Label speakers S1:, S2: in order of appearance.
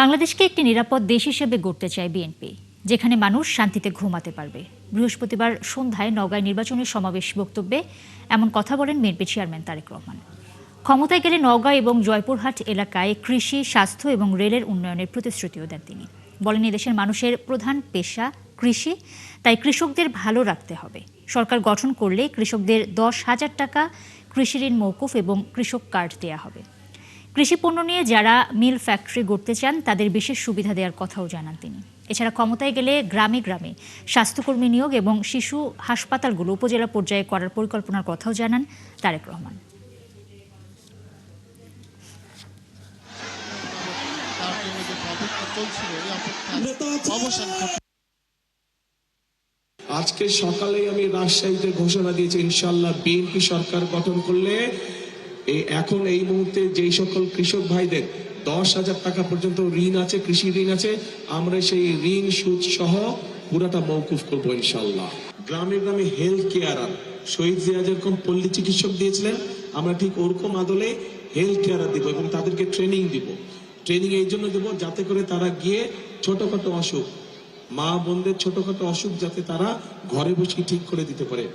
S1: বাংলাদেশকে একটি নিরাপদ দেশ হিসেবে গড়তে চায় বিএনপি, যেখানে মানুষ শান্তিতে ঘুমাতে পারবে। বৃহস্পতিবার সন্ধ্যায় নওগাঁয় নির্বাচনী সমাবেশ বক্তব্যে এমন কথা বলেন বিএনপি চেয়ারম্যান তারেক রহমান। ক্ষমতায় গেলে নওগাঁ এবং জয়পুরহাট এলাকায় কৃষি, স্বাস্থ্য এবং রেলের উন্নয়নের প্রতিশ্রুতিও দেন তিনি। বলেন, এদেশের মানুষের প্রধান পেশা কৃষি, তাই কৃষকদের ভালো রাখতে হবে। সরকার গঠন করলে কৃষকদের 10,000 টাকা কৃষি ঋণ মওকুফ এবং কৃষক কার্ড দেয়া হবে। কৃষি পণ্য নিয়ে যারা মিল ফ্যাক্টরি গড়তে চান তাদের বিশেষ সুবিধা দেওয়ার কথাও জানান তিনি। এছাড়া ক্ষমতায় গেলে গ্রামে গ্রামে স্বাস্থ্যকর্মী নিয়োগ এবং শিশু হাসপাতালগুলো উপজেলা পর্যায়ে করার পরিকল্পনার কথাও জানান তারেক রহমান।
S2: আজকে সকালে আমি রাজশাহীতে ঘোষণা দিয়েছি, ইনশাআল্লাহ বিএনপি সরকার গঠন করলে এখন এই মুহূর্তে যেই সকল কৃষক ভাইদের 10,000 টাকা পর্যন্ত ঋণ আছে, কৃষি ঋণ আছে, আমরা সেই ঋণ সুদ সহ পুরাটা মওকুফ করবো ইনশাআল্লাহ। গ্রামে গ্রামে হেলথ কেয়ারার, শহীদ জিয়া যেরকম পল্লী চিকিৎসক দিয়েছিলেন, আমরা ঠিক ওরকম আদলে হেলথ কেয়ারার দিব এবং তাদেরকে ট্রেনিং দিব। ট্রেনিং এই জন্য দেবো যাতে করে তারা গিয়ে ছোটখাটো অসুখ, মা বোনদের ছোটখাটো অসুখ যাতে তারা ঘরে বসে ঠিক করে দিতে পারে।